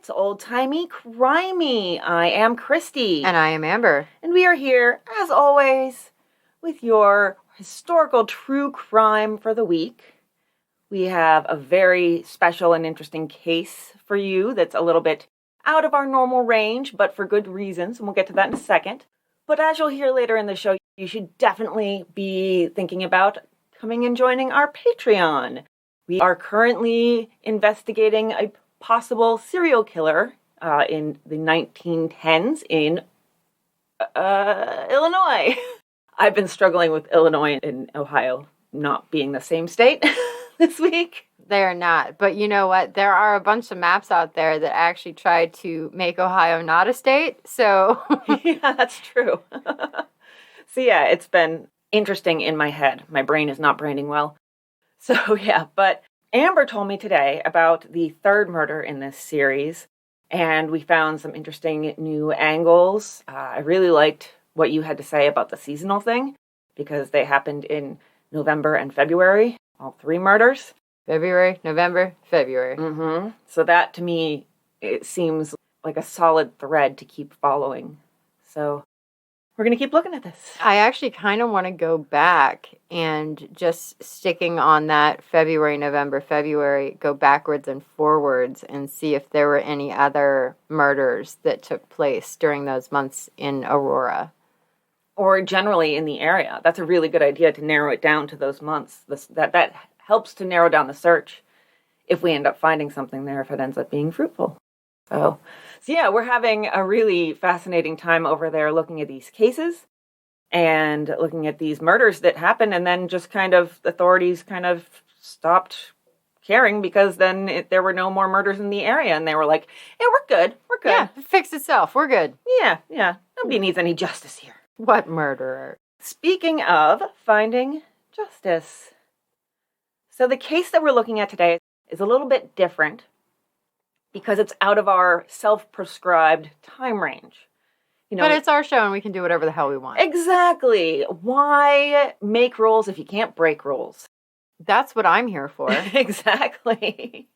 It's Old Timey Crimey. I am Christy. And I am Amber. And we are here, as always, with your historical true crime for the week. We have a very special and interesting case for you that's a little bit out of our normal range, but for good reasons, and we'll get to that in a second. But as you'll hear later in the show, you should definitely be thinking about coming and joining our Patreon. We are currently investigating a possible serial killer in the 1910s in Illinois. I've been struggling with Illinois and Ohio not being the same state this week. They are not. But you know what? There are a bunch of maps out there that actually try to make Ohio not a state. So yeah, that's true. So yeah, it's been interesting in my head. My brain is not braining well. So yeah, but Amber told me today about the third murder in this series, and we found some interesting new angles. I really liked what you had to say about the seasonal thing, because they happened in November and February, all three murders. February, November, February. Mm-hmm. So that, to me, it seems like a solid thread to keep following. So we're going to keep looking at this. I actually kind of want to go back and just sticking on that February, November, February, go backwards and forwards and see if there were any other murders that took place during those months in Aurora. Or generally in the area. That's a really good idea to narrow it down to those months. That helps to narrow down the search if we end up finding something there, if it ends up being fruitful. So yeah, we're having a really fascinating time over there looking at these cases and looking at these murders that happen, and then just kind of authorities kind of stopped caring because then there were no more murders in the area, and they were like, hey, we're good. Yeah, it fixed itself. We're good. Yeah. Nobody needs any justice here. What murderer? Speaking of finding justice. So the case that we're looking at today is a little bit different because it's out of our self-prescribed time range. You know, but it's our show and we can do whatever the hell we want. Exactly. Why make rules if you can't break rules? That's what I'm here for. Exactly.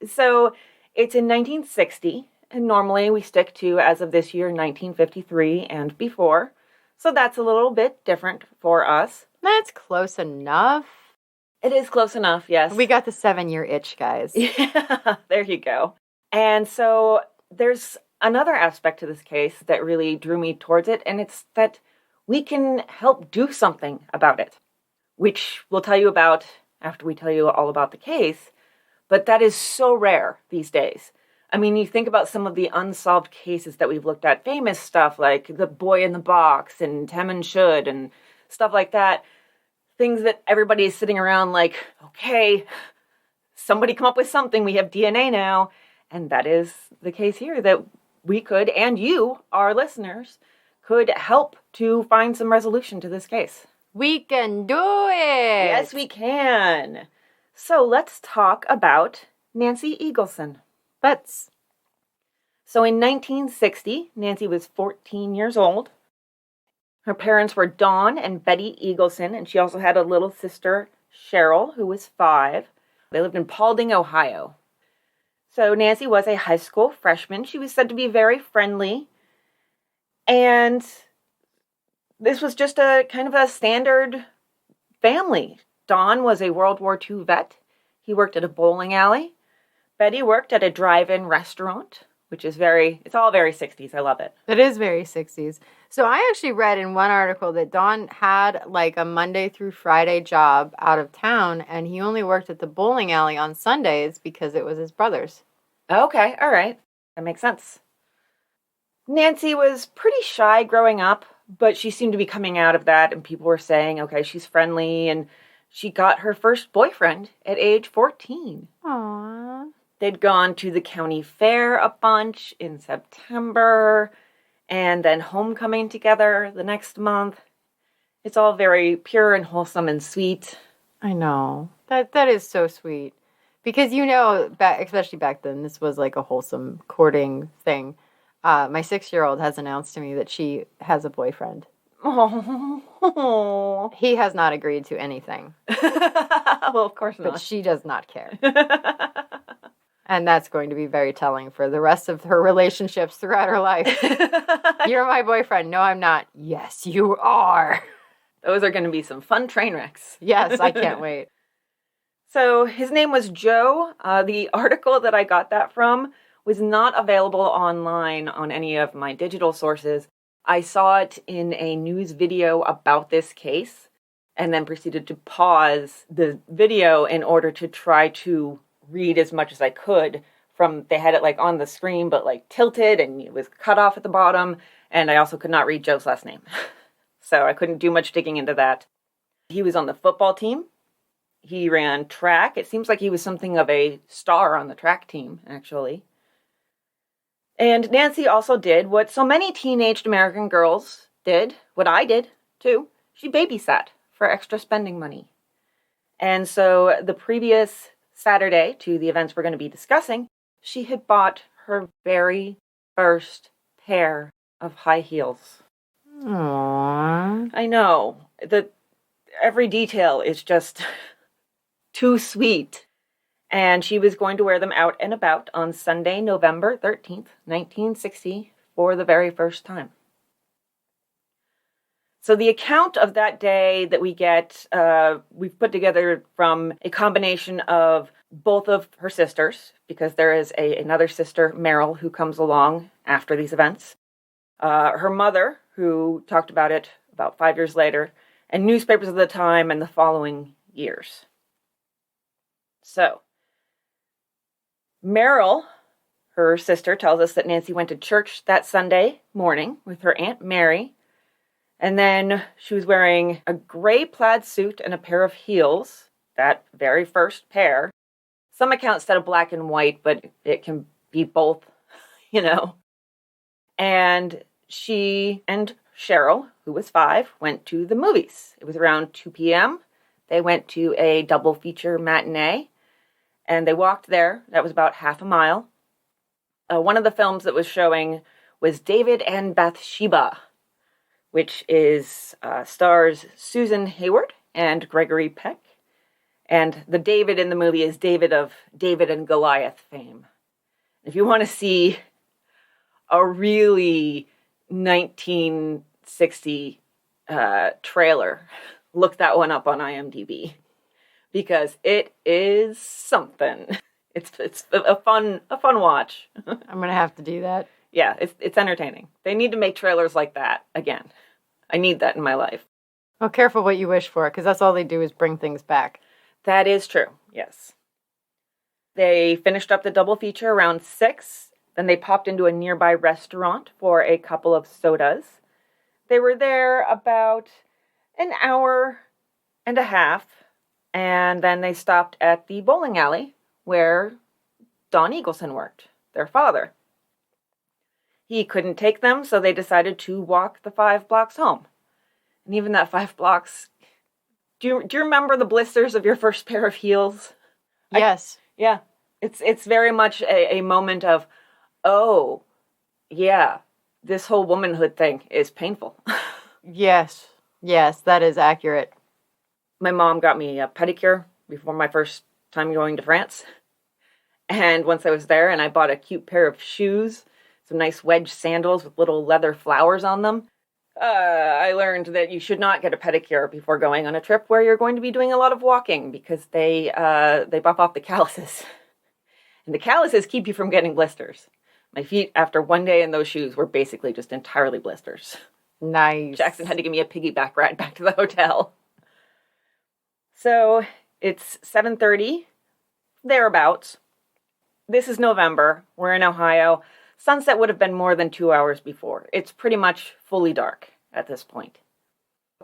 So it's in 1960, and normally we stick to, as of this year, 1953 and before. So that's a little bit different for us. That's close enough. It is close enough, yes. We got the 7-year itch, guys. Yeah, there you go. And so there's another aspect to this case that really drew me towards it, and it's that we can help do something about it, which we'll tell you about after we tell you all about the case, but that is so rare these days. I mean, you think about some of the unsolved cases that we've looked at, famous stuff like The Boy in the Box and Tem and Should and stuff like that. Things that everybody is sitting around like, okay, somebody come up with something. We have DNA now. And that is the case here, that we could, and you, our listeners, could help to find some resolution to this case. We can do it! Yes, we can. So let's talk about Nancy Eagleson. Let's. So in 1960, Nancy was 14 years old. Her parents were Dawn and Betty Eagleson, and she also had a little sister, Cheryl, who was 5. They lived in Paulding, Ohio. So Nancy was a high school freshman. She was said to be very friendly. And this was just a kind of a standard family. Don was a World War II vet. He worked at a bowling alley. Betty worked at a drive-in restaurant, which is it's all very 60s. I love it. It is very 60s. So I actually read in one article that Don had like a Monday through Friday job out of town, and he only worked at the bowling alley on Sundays because it was his brother's. Okay, all right. That makes sense. Nancy was pretty shy growing up, but she seemed to be coming out of that, and people were saying, okay, she's friendly, and she got her first boyfriend at age 14. Aww. They'd gone to the county fair a bunch in September, and then homecoming together the next month. It's all very pure and wholesome and sweet. I know. That is so sweet. Because, you know, especially back then, this was like a wholesome courting thing. My 6-year-old has announced to me that she has a boyfriend. Oh. He has not agreed to anything. Well, of course not. But she does not care. And that's going to be very telling for the rest of her relationships throughout her life. You're my boyfriend. No, I'm not. Yes, you are. Those are going to be some fun train wrecks. Yes, I can't wait. So his name was Joe. The article that I got that from was not available online on any of my digital sources. I saw it in a news video about this case and then proceeded to pause the video in order to try to read as much as I could from, they had it like on the screen, but like tilted and it was cut off at the bottom. And I also could not read Joe's last name. So I couldn't do much digging into that. He was on the football team. He ran track. It seems like he was something of a star on the track team, actually. And Nancy also did what so many teenaged American girls did, what I did, too. She babysat for extra spending money. And so the previous Saturday to the events we're going to be discussing, she had bought her very first pair of high heels. Aww. I know. Every detail is just too sweet. And she was going to wear them out and about on Sunday, November 13th, 1960, for the very first time. So the account of that day that we get, we've put together from a combination of both of her sisters, because there is another sister, Meryl, who comes along after these events. Her mother, who talked about it about 5 years later, and newspapers of the time and the following years. So, Meryl, her sister, tells us that Nancy went to church that Sunday morning with her Aunt Mary, and then she was wearing a gray plaid suit and a pair of heels, that very first pair. Some accounts said a black and white, but it can be both, you know. And she and Cheryl, who was 5, went to the movies. It was around 2 p.m. They went to a double feature matinee, and they walked there. That was about half a mile. One of the films that was showing was David and Bathsheba, which is stars Susan Hayward and Gregory Peck. And the David in the movie is David of David and Goliath fame. If you want to see a really 1960 trailer, look that one up on IMDb, because it is something. It's a fun watch. I'm gonna have to do that. Yeah, it's entertaining. They need to make trailers like that again. I need that in my life. Well, careful what you wish for, because that's all they do is bring things back. That is true, yes. They finished up the double feature around 6. Then they popped into a nearby restaurant for a couple of sodas. They were there about an hour and a half, and then they stopped at the bowling alley where Don Eagleson worked, their father. He couldn't take them, so they decided to walk the 5 blocks home. And even that 5 blocks, do you remember the blisters of your first pair of heels? Yes. Yeah. It's very much a moment of, oh, yeah, this whole womanhood thing is painful. Yes, that is accurate. My mom got me a pedicure before my first time going to France. And once I was there and I bought a cute pair of shoes, some nice wedge sandals with little leather flowers on them, I learned that you should not get a pedicure before going on a trip where you're going to be doing a lot of walking, because they buff off the calluses. And the calluses keep you from getting blisters. My feet, after one day in those shoes, were basically just entirely blisters. Nice. Jackson had to give me a piggyback ride back to the hotel. So it's 7:30, thereabouts. This is November. We're in Ohio. Sunset would have been more than 2 hours before. It's pretty much fully dark at this point.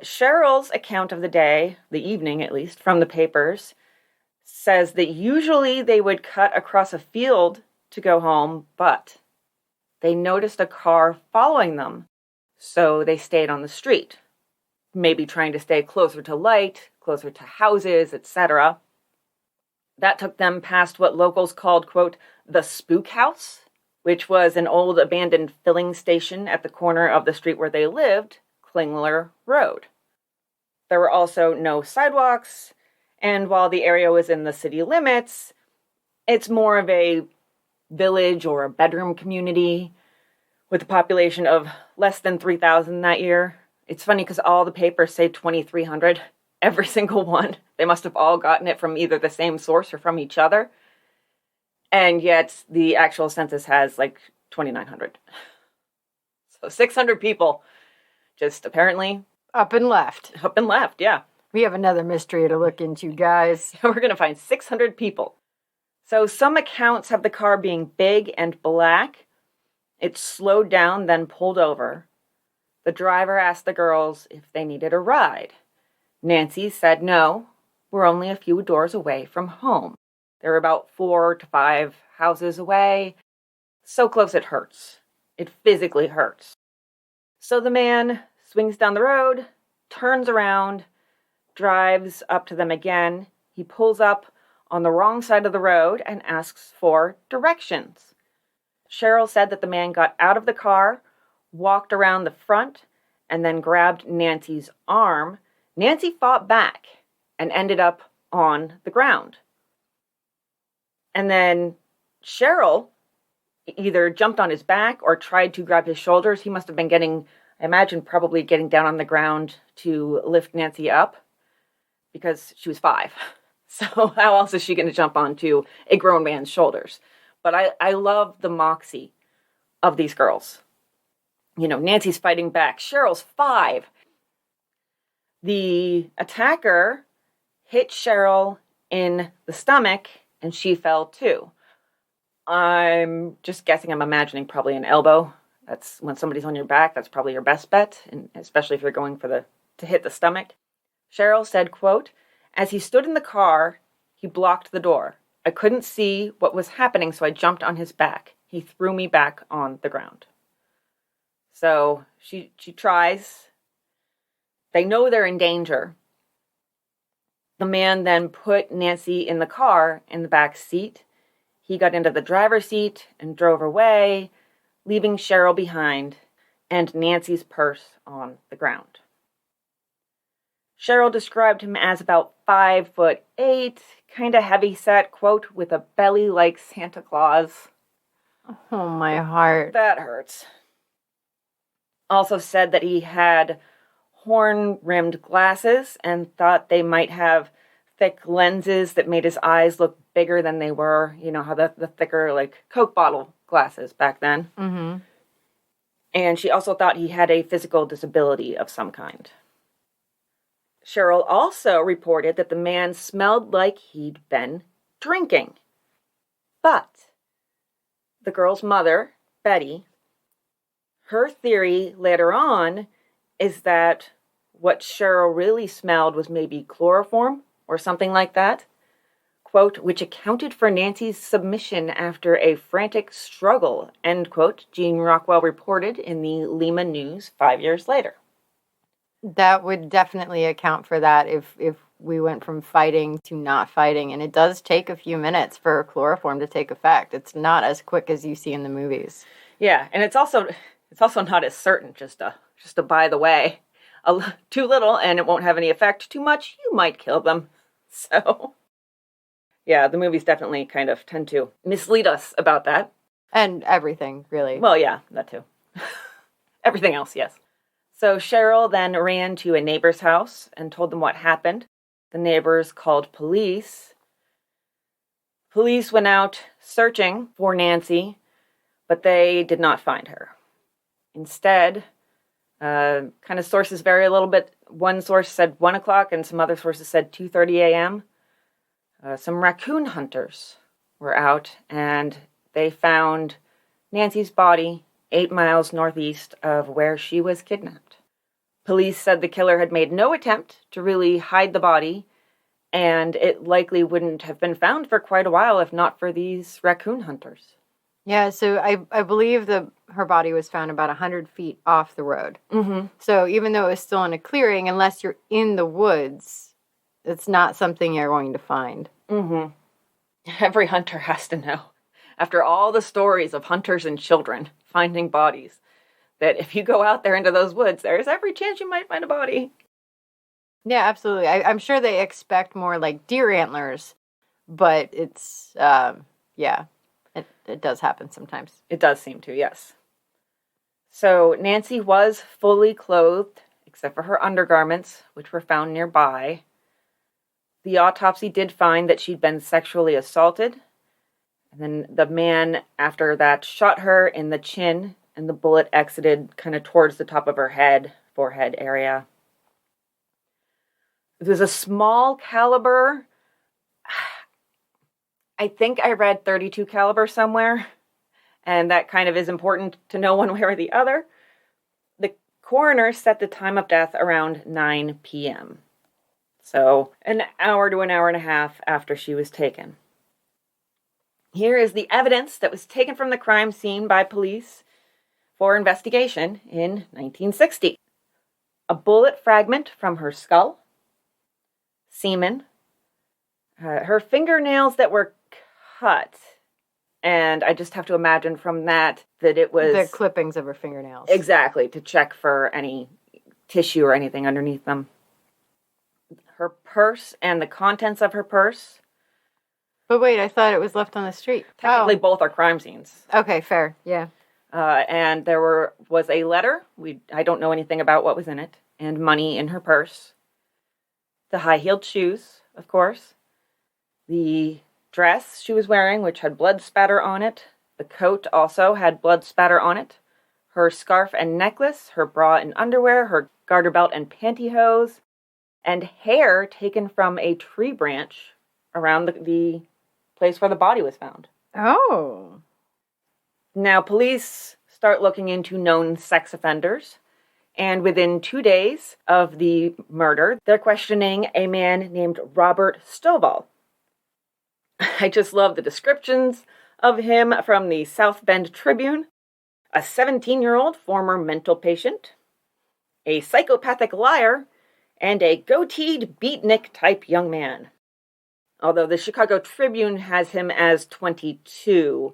Cheryl's account of the day, the evening at least, from the papers, says that usually they would cut across a field to go home, but they noticed a car following them, so they stayed on the street, maybe trying to stay closer to light, closer to houses, etc. That took them past what locals called, quote, the Spook House, which was an old abandoned filling station at the corner of the street where they lived, Klingler Road. There were also no sidewalks, and while the area was in the city limits, it's more of a village or a bedroom community with a population of less than 3,000 that year. It's funny because all the papers say 2,300, every single one. They must have all gotten it from either the same source or from each other. And yet the actual census has like 2,900. So 600 people just apparently Up and left. up and left, yeah. We have another mystery to look into, guys. We're going to find 600 people. So some accounts have the car being big and black. It slowed down, then pulled over. The driver asked the girls if they needed a ride. Nancy said, no, we're only a few doors away from home. They're about 4 to 5 houses away. So close it hurts. It physically hurts. So the man swings down the road, turns around, drives up to them again. He pulls up on the wrong side of the road and asks for directions. Cheryl said that the man got out of the car, walked around the front, and then grabbed Nancy's arm. Nancy fought back and ended up on the ground. And then Cheryl either jumped on his back or tried to grab his shoulders. He must have been I imagine probably getting down on the ground to lift Nancy up because she was 5. So how else is she going to jump onto a grown man's shoulders? But I love the moxie of these girls. You know, Nancy's fighting back. Cheryl's 5. The attacker hit Cheryl in the stomach and she fell too. I'm just guessing, I'm imagining probably an elbow. That's when somebody's on your back, that's probably your best bet, and especially if you're going to hit the stomach. Cheryl said, quote, as he stood in the car, he blocked the door. I couldn't see what was happening, so I jumped on his back. He threw me back on the ground. So she tries. They know they're in danger. The man then put Nancy in the car in the back seat. He got into the driver's seat and drove away, leaving Cheryl behind and Nancy's purse on the ground. Cheryl described him as about 5'8", kind of heavy set, quote, with a belly like Santa Claus. Oh, my heart. That hurts. Also said that he had horn-rimmed glasses and thought they might have thick lenses that made his eyes look bigger than they were. You know how the thicker, like, Coke bottle glasses back then. Mm-hmm. And she also thought he had a physical disability of some kind. Cheryl also reported that the man smelled like he'd been drinking. But the girl's mother, Betty, her theory later on is that what Cheryl really smelled was maybe chloroform or something like that, quote, which accounted for Nancy's submission after a frantic struggle, end quote, Jean Rockwell reported in the Lima News 5 years later. That would definitely account for that if we went from fighting to not fighting. And it does take a few minutes for chloroform to take effect. It's not as quick as you see in the movies. Yeah, and it's also not as certain, just a by the way. Too little and it won't have any effect. Too much, you might kill them. So, yeah, the movies definitely kind of tend to mislead us about that. And everything, really. Well, yeah, that too. Everything else, yes. So Cheryl then ran to a neighbor's house and told them what happened. The neighbors called police. Police went out searching for Nancy, but they did not find her. Instead, kind of sources vary a little bit. One source said 1 o'clock and some other sources said 2:30 a.m. Some raccoon hunters were out and they found Nancy's body 8 miles northeast of where she was kidnapped. Police said the killer had made no attempt to really hide the body, and it likely wouldn't have been found for quite a while if not for these raccoon hunters. Yeah, so I believe her body was found about 100 feet off the road. Mm-hmm. So even though it was still in a clearing, unless you're in the woods, it's not something you're going to find. Mm-hmm. Every hunter has to know, after all the stories of hunters and children finding bodies, that if you go out there into those woods, there's every chance you might find a body. Yeah, absolutely. I'm sure they expect more like deer antlers, but it's, yeah. It does happen sometimes. It does seem to, yes. So Nancy was fully clothed, except for her undergarments, which were found nearby. The autopsy did find that she'd been sexually assaulted. And then the man, after that, shot her in the chin, and the bullet exited kind of towards the top of her head, forehead area. It was a small caliber. I think I read .32 caliber somewhere, and that kind of is important to know one way or the other. The coroner set the time of death around 9 p.m. So an hour to an hour and a half after she was taken. Here is the evidence that was taken from the crime scene by police for investigation in 1960. A bullet fragment from her skull, semen, her fingernails that were cut, and I just have to imagine from that it was... The clippings of her fingernails. Exactly, to check for any tissue or anything underneath them. Her purse and the contents of her purse. But wait, I thought it was left on the street. Technically, both are crime scenes. Okay, fair, yeah. And there was a letter. I don't know anything about what was in it. And money in her purse. The high-heeled shoes, of course. The dress she was wearing, which had blood spatter on it. The coat also had blood spatter on it. Her scarf and necklace, her bra and underwear, her garter belt and pantyhose, and hair taken from a tree branch around the place where the body was found. Oh. Now, police start looking into known sex offenders, and within 2 days of the murder, they're questioning a man named Robert Stovall. I just love the descriptions of him from the South Bend Tribune. A 17-year-old former mental patient, a psychopathic liar, and a goateed beatnik-type young man. Although the Chicago Tribune has him as 22,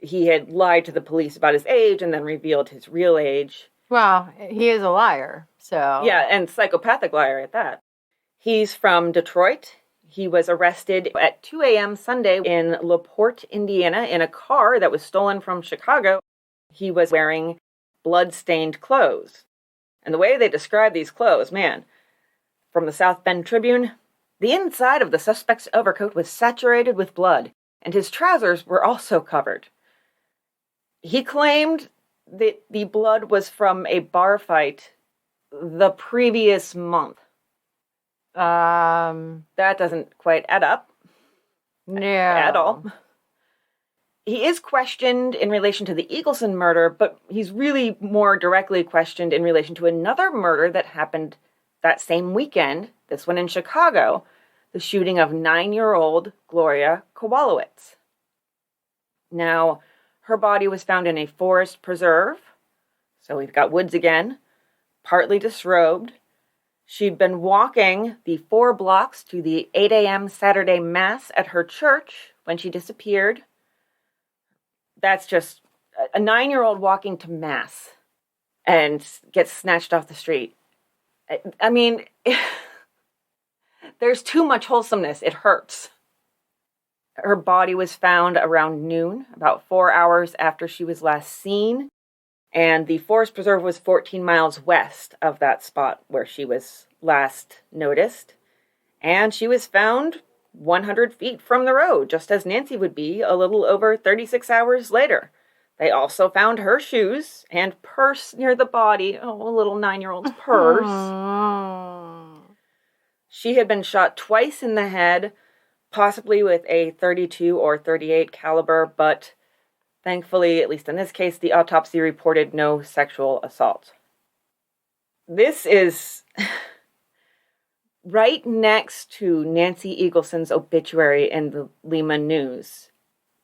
he had lied to the police about his age and then revealed his real age. Well, he is a liar, so... Yeah, and psychopathic liar at that. He's from Detroit. He was arrested at 2 a.m. Sunday in LaPorte, Indiana, in a car that was stolen from Chicago. He was wearing blood-stained clothes. And the way they describe these clothes, man, from the South Bend Tribune, the inside of the suspect's overcoat was saturated with blood, and his trousers were also covered. He claimed that the blood was from a bar fight the previous month. That doesn't quite add up. No. At all. He is questioned in relation to the Eagleson murder, but he's really more directly questioned in relation to another murder that happened that same weekend, this one in Chicago, the shooting of 9-year-old Gloria Kowalowitz. Now, her body was found in a forest preserve, so we've got woods again, partly disrobed. She'd been walking the 4 blocks to the 8 a.m. Saturday Mass at her church when she disappeared. That's just a 9-year-old walking to Mass and gets snatched off the street. I mean, there's too much wholesomeness. It hurts. Her body was found around noon, about 4 hours after she was last seen. And the forest preserve was 14 miles west of that spot where she was last noticed. And she was found 100 feet from the road, just as Nancy would be a little over 36 hours later. They also found her shoes and purse near the body. Oh, a little 9-year-old's purse. Oh. She had been shot twice in the head, possibly with a .32 or .38 caliber, but thankfully, at least in this case, the autopsy reported no sexual assault. This is right next to Nancy Eagleson's obituary in the Lima News.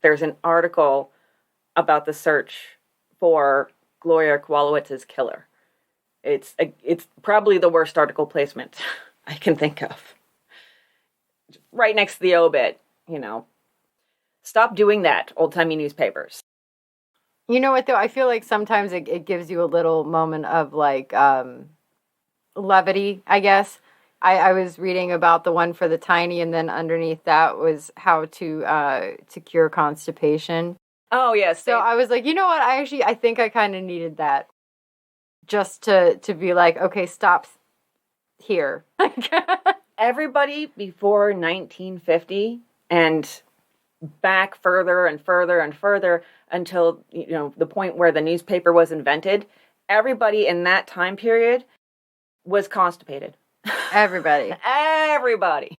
There's an article about the search for Gloria Kowalowitz's killer. It's probably the worst article placement I can think of. Right next to the obit, Stop doing that, old-timey newspapers. You know what, though? I feel like sometimes it gives you a little moment of, levity, I guess. I was reading about the one for the tiny, and then underneath that was how to cure constipation. Oh, yes. So I was like, you know what? I think I kind of needed that just to be like, okay, stop here. Everybody before 1950 and back further and further and further until, the point where the newspaper was invented, everybody in that time period was constipated. Everybody. Everybody.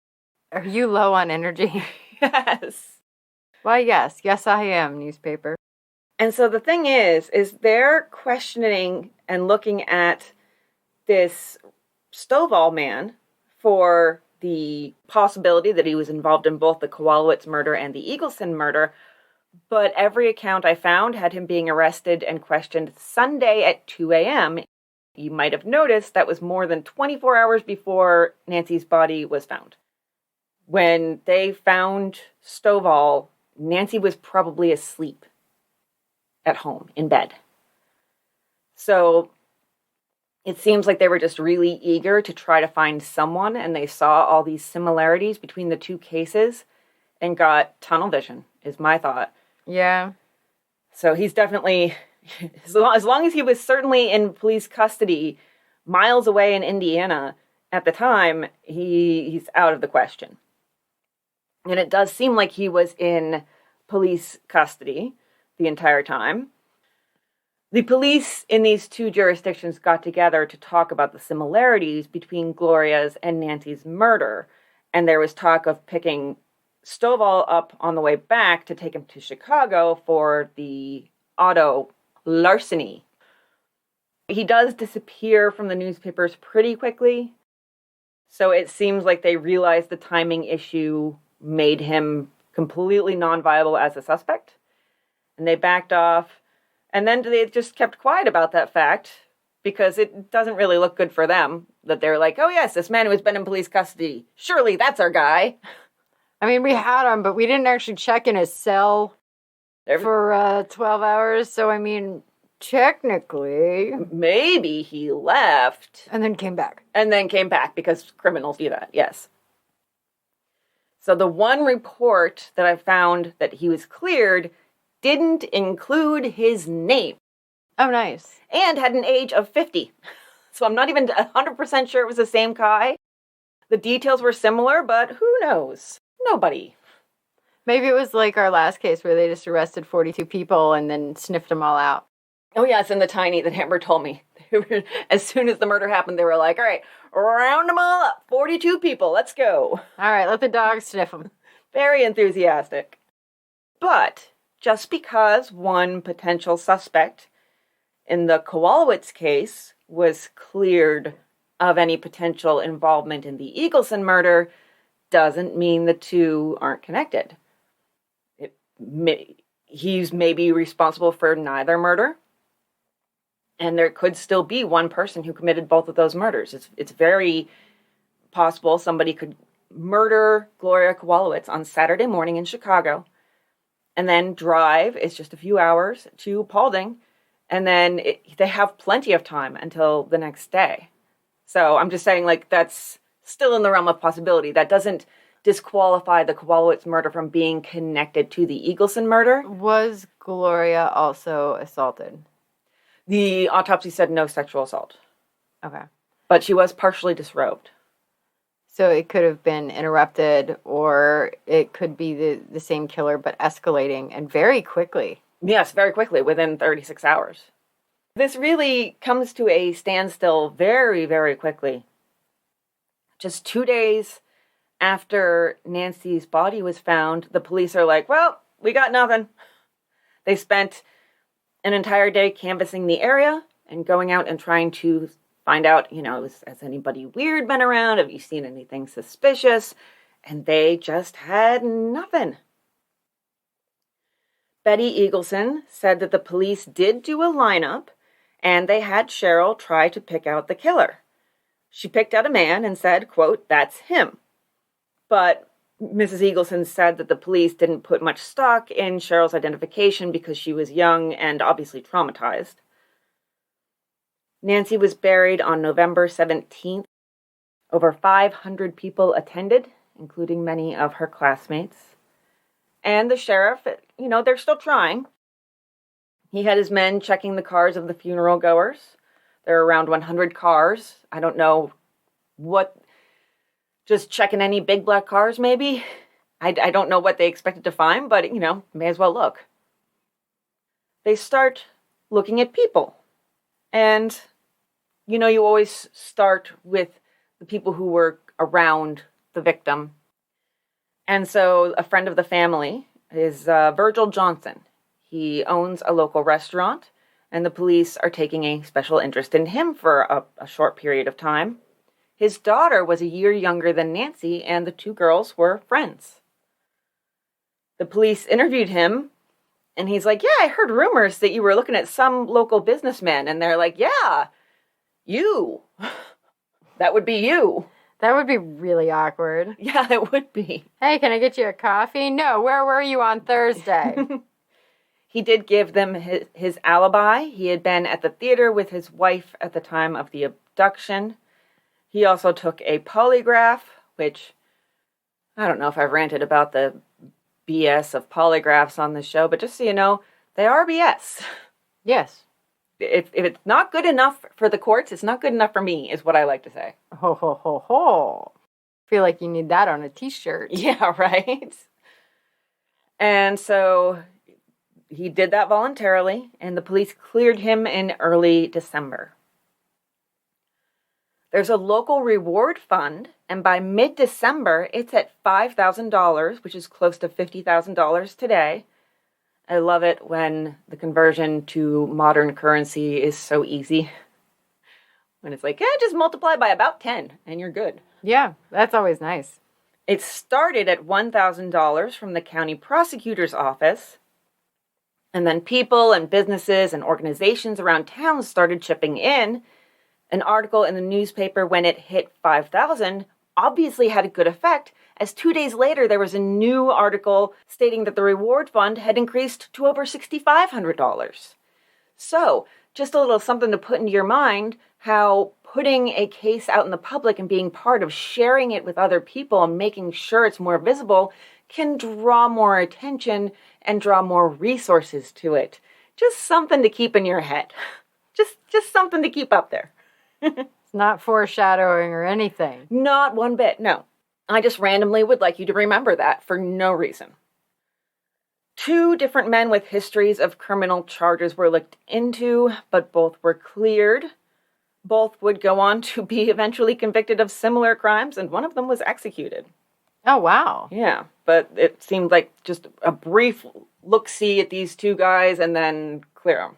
Are you low on energy? Yes. Why, yes. Yes, I am, newspaper. And so the thing is they're questioning and looking at this Stovall man for the possibility that he was involved in both the Kowalowitz murder and the Eagleson murder, but every account I found had him being arrested and questioned Sunday at 2 a.m. You might have noticed that was more than 24 hours before Nancy's body was found. When they found Stovall, Nancy was probably asleep at home in bed. So it seems like they were just really eager to try to find someone, and they saw all these similarities between the two cases and got tunnel vision, is my thought. Yeah. So he's definitely, as long as he was certainly in police custody miles away in Indiana at the time, he's out of the question. And it does seem like he was in police custody the entire time. The police in these two jurisdictions got together to talk about the similarities between Gloria's and Nancy's murder, and there was talk of picking Stovall up on the way back to take him to Chicago for the auto larceny. He does disappear from the newspapers pretty quickly, so it seems like they realized the timing issue made him completely non-viable as a suspect, and they backed off. And then they just kept quiet about that fact because it doesn't really look good for them that they're like, oh, yes, this man who has been in police custody. Surely that's our guy. I mean, we had him, but we didn't actually check in his cell for 12 hours. So, I mean, technically. Maybe he left. And then came back. Because criminals do that, yes. So the one report that I found that he was cleared didn't include his name. Oh, nice. And had an age of 50. So I'm not even 100% sure it was the same guy. The details were similar, but who knows? Nobody. Maybe it was like our last case where they just arrested 42 people and then sniffed them all out. Oh, yeah, it's in the tiny that Amber told me. As soon as the murder happened, they were like, all right, round them all up. 42 people, let's go. All right, let the dogs sniff them. Very enthusiastic. But just because one potential suspect in the Kowalowitz case was cleared of any potential involvement in the Eagleson murder doesn't mean the two aren't connected. He's maybe responsible for neither murder, and there could still be one person who committed both of those murders. It's very possible somebody could murder Gloria Kowalowitz on Saturday morning in Chicago, and then drive, it's just a few hours, to Paulding, and then they have plenty of time until the next day. So I'm just saying, that's still in the realm of possibility. That doesn't disqualify the Kowalowitz murder from being connected to the Eagleson murder. Was Gloria also assaulted? The autopsy said no sexual assault. Okay. But she was partially disrobed. So it could have been interrupted, or it could be the same killer, but escalating, and very quickly. Yes, very quickly, within 36 hours. This really comes to a standstill very, very quickly. Just 2 days after Nancy's body was found, the police are like, well, we got nothing. They spent an entire day canvassing the area and going out and trying to find out, has anybody weird been around? Have you seen anything suspicious? And they just had nothing. Betty Eagleson said that the police did do a lineup, and they had Cheryl try to pick out the killer. She picked out a man and said, quote, that's him. But Mrs. Eagleson said that the police didn't put much stock in Cheryl's identification because she was young and obviously traumatized. Nancy was buried on November 17th. Over 500 people attended, including many of her classmates. And the sheriff, they're still trying. He had his men checking the cars of the funeral goers. There are around 100 cars. I don't know what, just checking any big black cars maybe? I don't know what they expected to find, but, may as well look. They start looking at people. And, you always start with the people who were around the victim. And so a friend of the family is Virgil Johnson. He owns a local restaurant, and the police are taking a special interest in him for a short period of time. His daughter was a year younger than Nancy, and the two girls were friends. The police interviewed him, and he's like, yeah, I heard rumors that you were looking at some local businessman. And they're like, yeah, you. That would be you. That would be really awkward. Yeah, it would be. Hey, can I get you a coffee? No, where were you on Thursday? He did give them his alibi. He had been at the theater with his wife at the time of the abduction. He also took a polygraph, which I don't know if I've ranted about the BS of polygraphs on this show, but just so you know, they are BS. Yes. If it's not good enough for the courts, it's not good enough for me, is what I like to say. Ho, ho, ho, ho. Feel like you need that on a t-shirt. Yeah, right? And so he did that voluntarily, and the police cleared him in early December. There's a local reward fund, and by mid-December, it's at $5,000, which is close to $50,000 today. I love it when the conversion to modern currency is so easy. When it's like, just multiply by about 10, and you're good. Yeah, that's always nice. It started at $1,000 from the county prosecutor's office, and then people and businesses and organizations around town started chipping in. An article in the newspaper when it hit 5,000 obviously had a good effect, as 2 days later there was a new article stating that the reward fund had increased to over $6,500. So, just a little something to put into your mind, how putting a case out in the public and being part of sharing it with other people and making sure it's more visible can draw more attention and draw more resources to it. Just something to keep in your head. Just something to keep up there. It's not foreshadowing or anything. Not one bit, no. I just randomly would like you to remember that for no reason. 2 different men with histories of criminal charges were looked into, but both were cleared. Both would go on to be eventually convicted of similar crimes, and one of them was executed. Oh, wow. Yeah, but it seemed like just a brief look-see at these 2 guys and then clear them.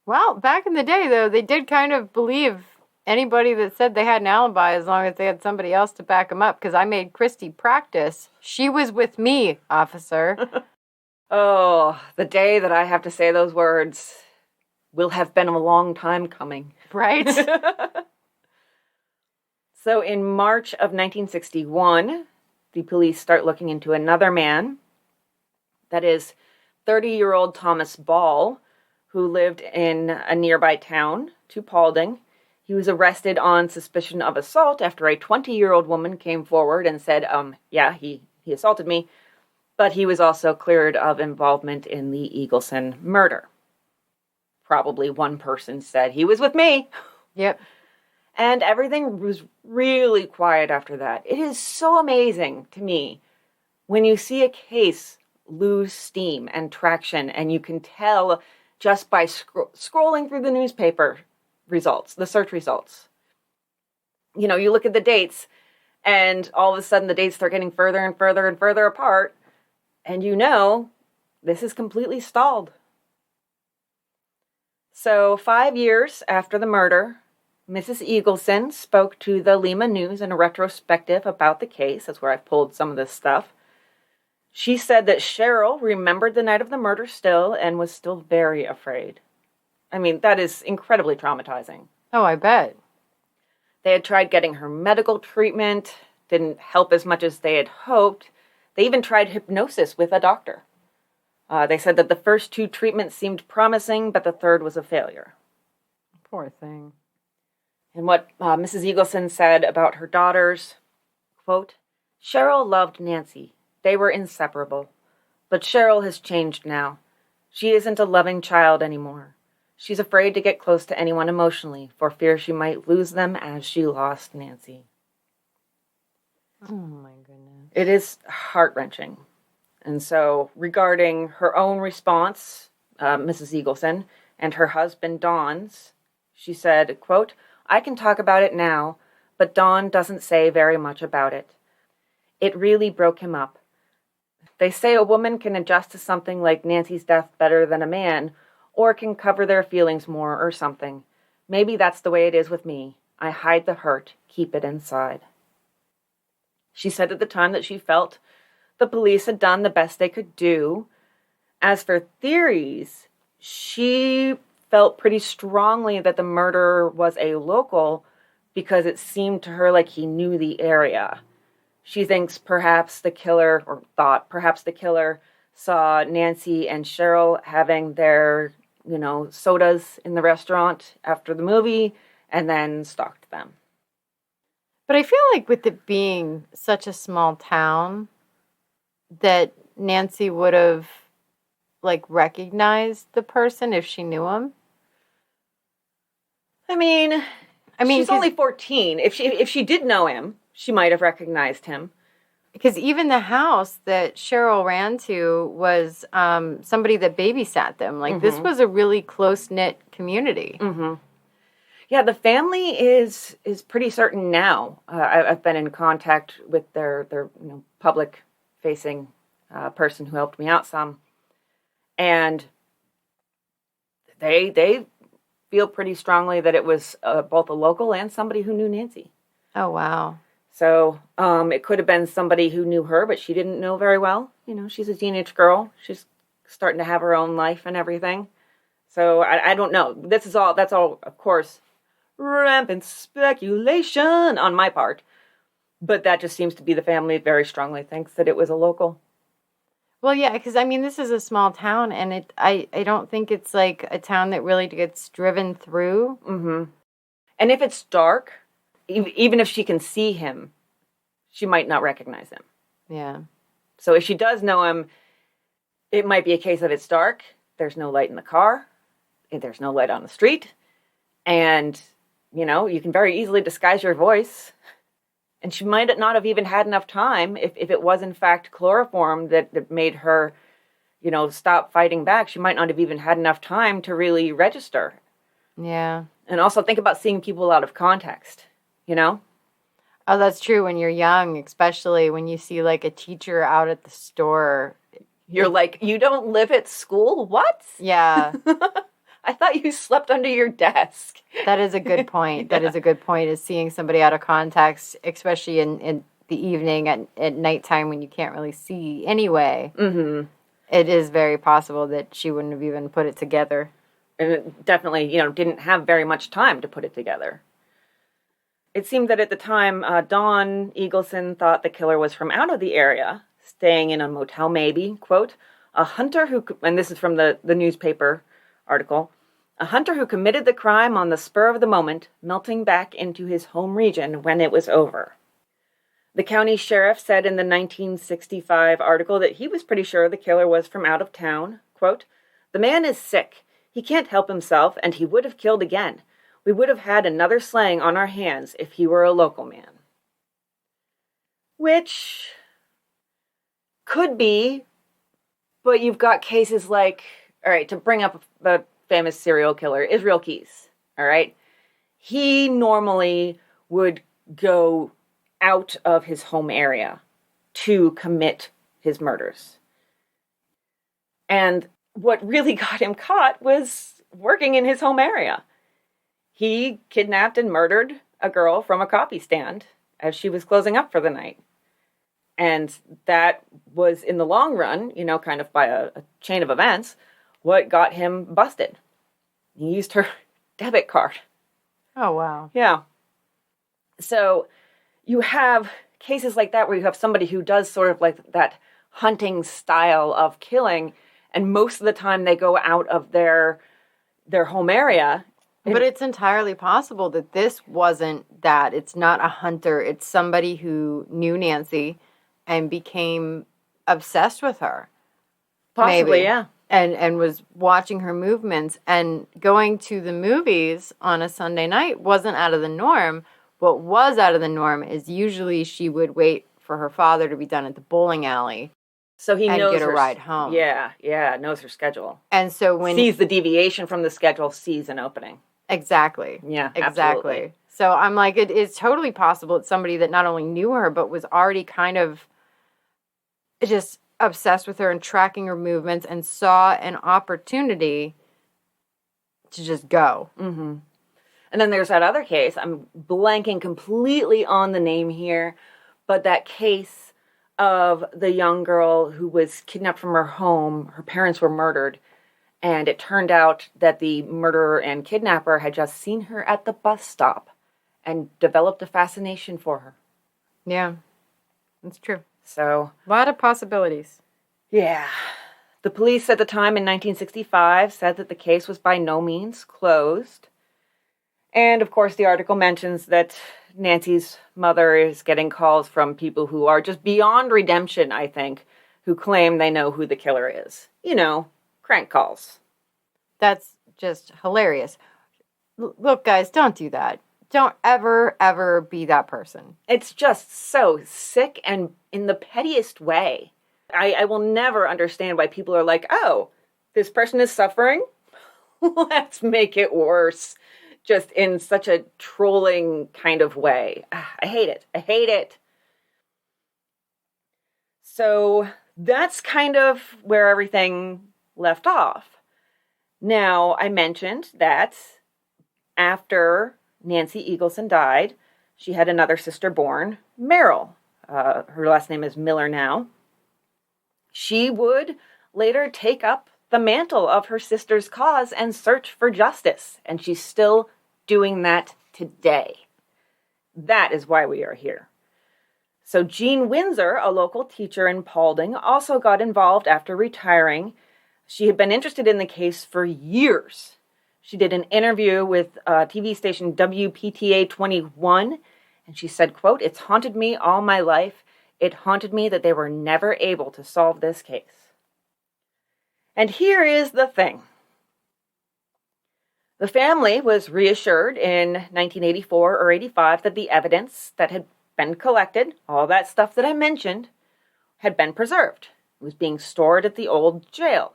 Well, back in the day, though, they did kind of believe anybody that said they had an alibi as long as they had somebody else to back them up, because I made Christy practice. She was with me, officer. Oh, the day that I have to say those words will have been a long time coming. Right? So in March of 1961, the police start looking into another man. That is 30-year-old Thomas Ball, who lived in a nearby town to Paulding. He was arrested on suspicion of assault after a 20-year-old woman came forward and said, he assaulted me. But he was also cleared of involvement in the Eagleson murder. Probably one person said, he was with me. Yep. And everything was really quiet after that. It is so amazing to me when you see a case lose steam and traction, and you can tell just by scrolling through the newspaper results, the search results. You look at the dates, and all of a sudden the dates start getting further and further and further apart, and this is completely stalled. So 5 years after the murder, Mrs. Eagleson spoke to the Lima News in a retrospective about the case. That's where I've pulled some of this stuff. She said that Cheryl remembered the night of the murder still and was still very afraid. I mean, that is incredibly traumatizing. Oh, I bet. They had tried getting her medical treatment, didn't help as much as they had hoped. They even tried hypnosis with a doctor. They said that the first 2 treatments seemed promising, but the third was a failure. Poor thing. And what Mrs. Eagleson said about her daughters, quote, Cheryl loved Nancy. They were inseparable. But Cheryl has changed now. She isn't a loving child anymore. She's afraid to get close to anyone emotionally for fear she might lose them as she lost Nancy. Oh my goodness. It is heart-wrenching. And so regarding her own response, Mrs. Eagleson, and her husband Don's, she said, quote, I can talk about it now, but Don doesn't say very much about it. It really broke him up. They say a woman can adjust to something like Nancy's death better than a man, or can cover their feelings more or something. Maybe that's the way it is with me. I hide the hurt, keep it inside. She said at the time that she felt the police had done the best they could do. As for theories, she felt pretty strongly that the murderer was a local because it seemed to her like he knew the area. She thinks perhaps the killer, or thought perhaps the killer, saw Nancy and Cheryl having their, sodas in the restaurant after the movie and then stalked them. But I feel like with it being such a small town that Nancy would have recognized the person if she knew him. I mean she's only 14. If she did know him, she might have recognized him. Because even the house that Cheryl ran to was somebody that babysat them. This was a really close-knit community. Mm-hmm. Yeah, the family is pretty certain now. I've been in contact with their public-facing person who helped me out some. And they feel pretty strongly that it was both a local and somebody who knew Nancy. Oh, wow. So it could have been somebody who knew her, but she didn't know very well. She's a teenage girl. She's starting to have her own life and everything. So I don't know. That's all, of course, rampant speculation on my part. But that just seems to be the family very strongly thinks that it was a local. Well, yeah, because, this is a small town, and I don't think it's, a town that really gets driven through. Mm-hmm. And if it's dark, even if she can see him, she might not recognize him. Yeah. So if she does know him, it might be a case of it's dark, there's no light in the car, there's no light on the street, and, you can very easily disguise your voice. And she might not have even had enough time, if it was in fact chloroform that made her, stop fighting back. She might not have even had enough time to really register. Yeah. And also think about seeing people out of context, Oh, that's true. When you're young, especially when you see a teacher out at the store. You're like, you don't live at school? What? Yeah. I thought you slept under your desk. That is a good point. That is a good point, is seeing somebody out of context, especially in the evening at nighttime when you can't really see anyway. Mm-hmm. It is very possible that she wouldn't have even put it together. And it definitely, didn't have very much time to put it together. It seemed that at the time, Dawn Eagleson thought the killer was from out of the area, staying in a motel maybe, quote, a hunter who, and this is from the newspaper article, a hunter who committed the crime on the spur of the moment, melting back into his home region when it was over. The county sheriff said in the 1965 article that he was pretty sure the killer was from out of town, quote, the man is sick. He can't help himself, and he would have killed again. We would have had another slaying on our hands if he were a local man. Which could be, but you've got cases like, all right, to bring up the famous serial killer, Israel Keys, all right? He normally would go out of his home area to commit his murders. And what really got him caught was working in his home area. He kidnapped and murdered a girl from a coffee stand as she was closing up for the night. And that was, in the long run, kind of by a chain of events, what got him busted. He used her debit card. Oh, wow. Yeah. So you have cases like that where you have somebody who does sort of like that hunting style of killing, and most of the time they go out of their home area But it's entirely possible that this wasn't that. It's not a hunter. It's somebody who knew Nancy and became obsessed with her. Possibly, maybe. yeah. And was watching her movements, and going to the movies on a Sunday night wasn't out of the norm. What was out of the norm is usually she would wait for her father to be done at the bowling alley. So he knows get a ride home. Yeah, knows her schedule. And so when sees the deviation from the schedule, sees an opening. Exactly. Yeah, exactly. absolutely. So I'm like, it is totally possible it's somebody that not only knew her, but was already kind of just obsessed with her and tracking her movements and saw an opportunity to just go. Mm-hmm. And then there's that other case. I'm blanking completely on the name here, but that case of the young girl who was kidnapped from her home. Her parents were murdered, and it turned out that the murderer and kidnapper had just seen her at the bus stop and developed a fascination for her. Yeah, that's true. So, a lot of possibilities. Yeah. The police at the time in 1965 said that the case was by no means closed. And, of course, the article mentions that Nancy's mother is getting calls from people who are just beyond redemption, I think, who claim they know who the killer is. You know, crank calls. That's just hilarious. Look, guys, don't do that. Don't ever, ever be that person. It's just so sick and in the pettiest way. I will never understand why people are like, oh, this person is suffering? Let's make it worse. Just in such a trolling kind of way. I hate it. I hate it. So that's kind of where everything left off. Now, I mentioned that after Nancy Eagleson died, she had another sister born, Meryl. Her last name is Miller now. She would later take up the mantle of her sister's cause and search for justice. And she's still doing that today. That is why we are here. So Jeanne Windsor, a local teacher in Paulding, also got involved after retiring. She had been interested in the case for years. She did an interview with TV station WPTA 21, and she said, quote, "It's haunted me all my life. It haunted me that they were never able to solve this case." And here is the thing. The family was reassured in 1984 or 85 that the evidence that had been collected, all that stuff that I mentioned, had been preserved. It was being stored at the old jail.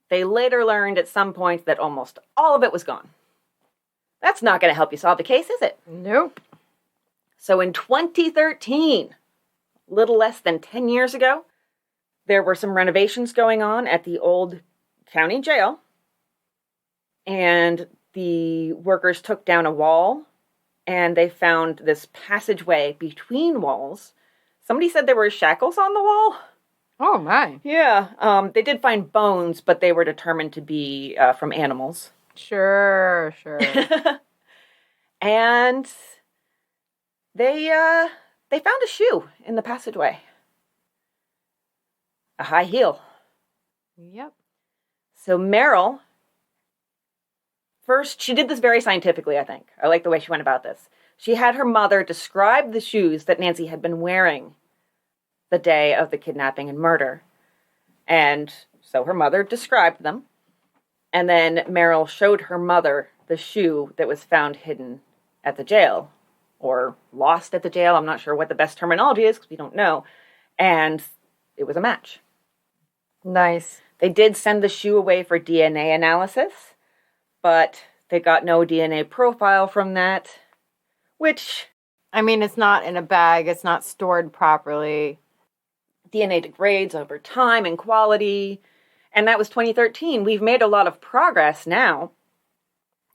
They later learned at some point that almost all of it was gone. That's not going to help you solve the case, is it? Nope. So in 2013, a little less than 10 years ago, there were some renovations going on at the old county jail. And the workers took down a wall, and they found this passageway between walls. Somebody said there were shackles on the wall. Oh, my. Yeah. They did find bones, but they were determined to be from animals. Sure. And they found a shoe in the passageway. A high heel. Yep. So Meryl, first, she did this very scientifically, I think. I like the way she went about this. She had her mother describe the shoes that Nancy had been wearing the day of the kidnapping and murder. And so her mother described them. And then Meryl showed her mother the shoe that was found hidden at the jail. Or lost at the jail. I'm not sure what the best terminology is because we don't know. And it was a match. Nice. They did send the shoe away for DNA analysis, but they got no DNA profile from that, which... I mean, it's not in a bag. It's not stored properly. DNA degrades over time and quality, and that was 2013. We've made a lot of progress now,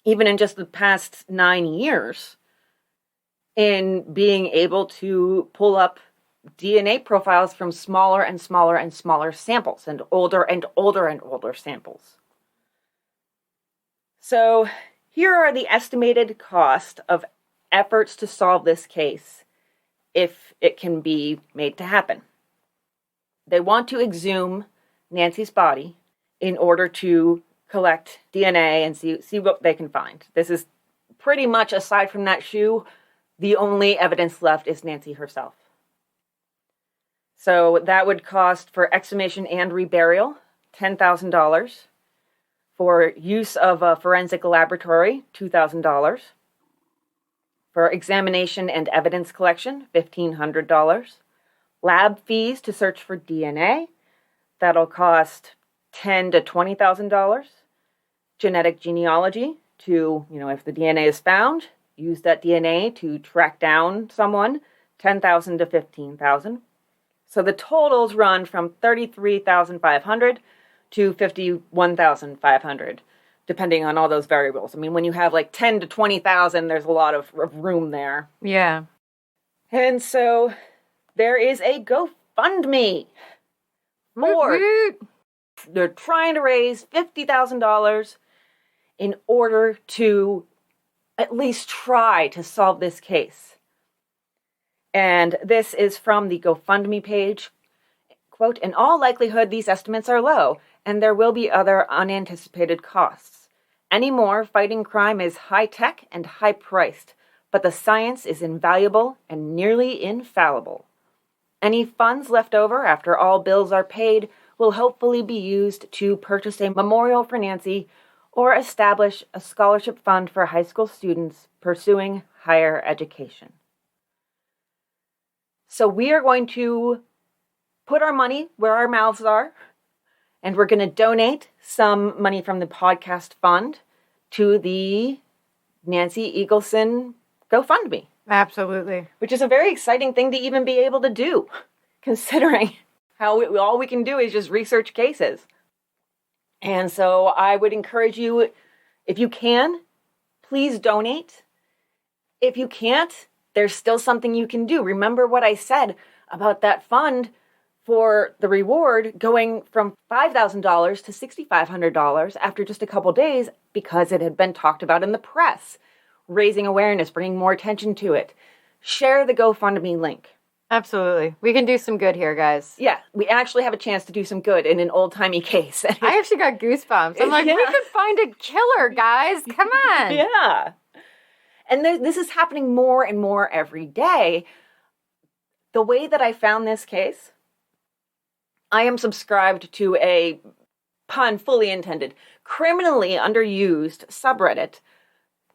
even in just the past 9 years, in being able to pull up DNA profiles from smaller and smaller and smaller samples, and older and older and older samples. So here are the estimated cost of efforts to solve this case if it can be made to happen. They want to exhume Nancy's body in order to collect DNA and see what they can find. This is pretty much, aside from that shoe, the only evidence left is Nancy herself. So that would cost for exhumation and reburial, $10,000. For use of a forensic laboratory, $2,000. For examination and evidence collection, $1,500. Lab fees to search for DNA, that'll cost $10,000 to $20,000. Genetic genealogy to, if the DNA is found, use that DNA to track down someone, $10,000 to $15,000. So the totals run from $33,500 to $51,500, depending on all those variables. I mean, when you have like 10 to 20,000, there's a lot of room there. Yeah. And so there is a GoFundMe. They're trying to raise $50,000 in order to at least try to solve this case. And this is from the GoFundMe page. Quote, "In all likelihood, these estimates are low, and there will be other unanticipated costs. Any more, fighting crime is high-tech and high-priced, but the science is invaluable and nearly infallible. Any funds left over after all bills are paid will hopefully be used to purchase a memorial for Nancy or establish a scholarship fund for high school students pursuing higher education." So we are going to put our money where our mouths are, and we're going to donate some money from the podcast fund to the Nancy Eagleson GoFundMe. Absolutely. Which is a very exciting thing to even be able to do, considering how all we can do is just research cases. And so I would encourage you, if you can, please donate. If you can't, there's still something you can do. Remember what I said about that fund for the reward going from $5,000 to $6,500 after just a couple days because it had been talked about in the press, raising awareness, bringing more attention to it. Share the GoFundMe link. Absolutely. We can do some good here, guys. Yeah, we actually have a chance to do some good in an old-timey case. I actually got goosebumps. I'm like, we could find a killer, guys. Come on. Yeah. And this is happening more and more every day. The way that I found this case, I am subscribed to a, pun fully intended, criminally underused subreddit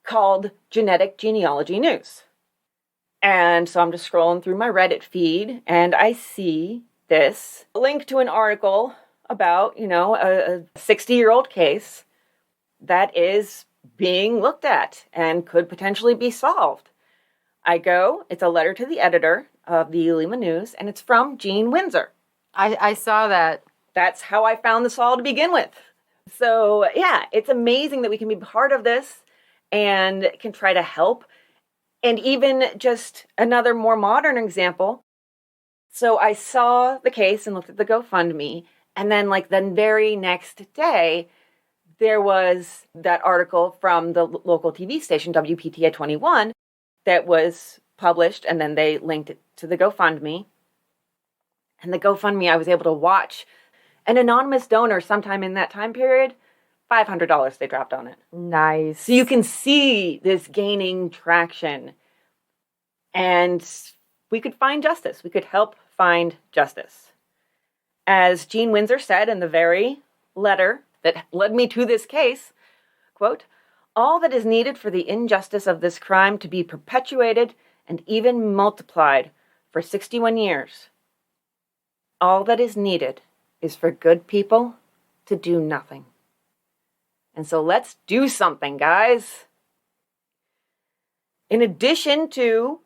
called Genetic Genealogy News. And so I'm just scrolling through my Reddit feed, and I see this link to an article about, a 60-year-old case that is being looked at and could potentially be solved. I go, it's a letter to the editor of the Lima News, and it's from Jeanne Windsor. I saw that. That's how I found this all to begin with. So, yeah, it's amazing that we can be part of this and can try to help. And even just another more modern example. So I saw the case and looked at the GoFundMe, and then the very next day, there was that article from the local TV station, WPTA 21, that was published, and then they linked it to the GoFundMe. And the GoFundMe, I was able to watch an anonymous donor sometime in that time period, $500 they dropped on it. Nice. So you can see this gaining traction. And we could find justice. We could help find justice. As Jeanne Windsor said in the very letter that led me to this case, quote, "All that is needed for the injustice of this crime to be perpetuated and even multiplied for 61 years. All that is needed is for good people to do nothing." And so let's do something, guys. In addition to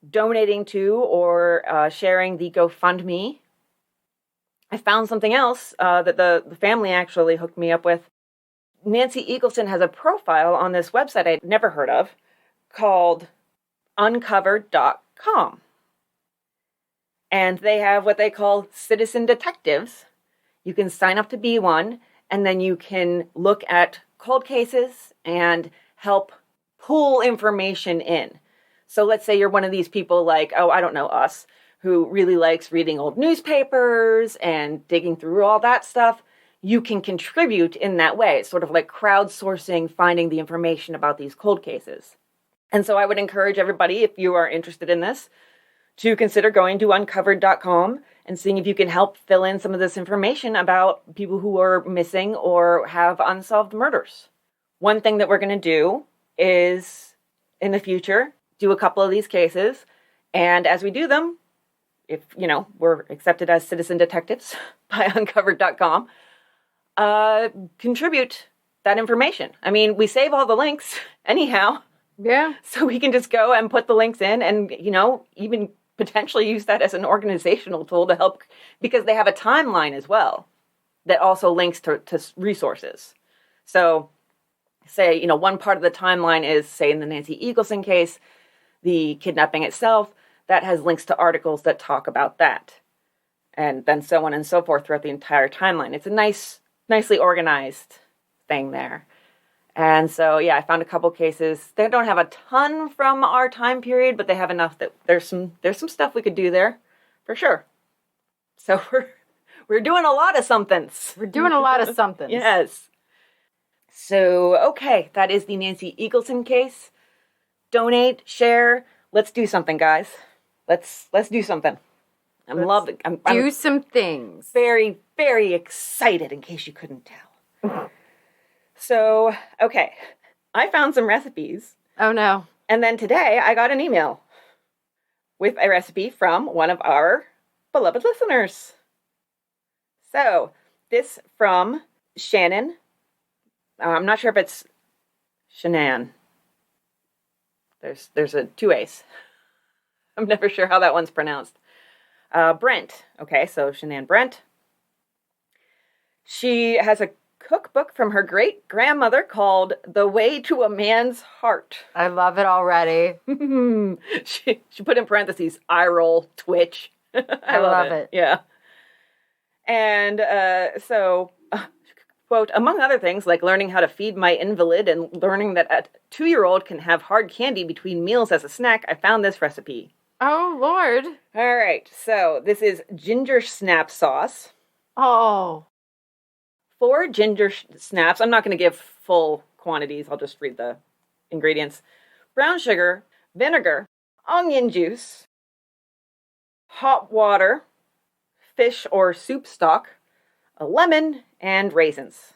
donating to or sharing the GoFundMe, I found something else that the family actually hooked me up with. Nancy Eagleson has a profile on this website I'd never heard of called uncovered.com. And they have what they call citizen detectives. You can sign up to be one, and then you can look at cold cases and help pull information in. So let's say you're one of these people us, who really likes reading old newspapers and digging through all that stuff. you can contribute in that way. It's sort of like crowdsourcing, finding the information about these cold cases. And so I would encourage everybody, if you are interested in this, to consider going to uncovered.com and seeing if you can help fill in some of this information about people who are missing or have unsolved murders. One thing that we're going to do is, in the future, do a couple of these cases. And as we do them, if, we're accepted as citizen detectives by uncovered.com, contribute that information. I mean, we save all the links anyhow. Yeah. So we can just go and put the links in and, even potentially use that as an organizational tool to help, because they have a timeline as well that also links to resources. So say, one part of the timeline is, say, in the Nancy Eagleson case, the kidnapping itself, that has links to articles that talk about that. And then so on and so forth throughout the entire timeline. It's a nicely organized thing there. And so, I found a couple cases. They don't have a ton from our time period, but they have enough that there's some stuff we could do there, for sure. So we're doing a lot of somethings. We're doing a lot of somethings. Yes. So, okay, that is the Nancy Eagleson case. Donate, share. Let's do something, guys. Let's do something. I'm do some things. Very, very excited, in case you couldn't tell. So, okay, I found some recipes. Oh, no. And then today I got an email with a recipe from one of our beloved listeners. So, this from Shannon. I'm not sure if it's Shanann. There's a 2 A's. I'm never sure how that one's pronounced. Brent. Okay, so Shanann Brent. She has a cookbook from her great-grandmother called The Way to a Man's Heart. I love it already. she put in parentheses, eye roll, twitch. I love it. Yeah. And so, quote, among other things, like learning how to feed my invalid and learning that a 2-year-old can have hard candy between meals as a snack, I found this recipe. Oh, Lord. All right. So this is ginger snap sauce. Oh. 4 ginger snaps. I'm not going to give full quantities. I'll just read the ingredients. Brown sugar, vinegar, onion juice, hot water, fish or soup stock, a lemon, and raisins.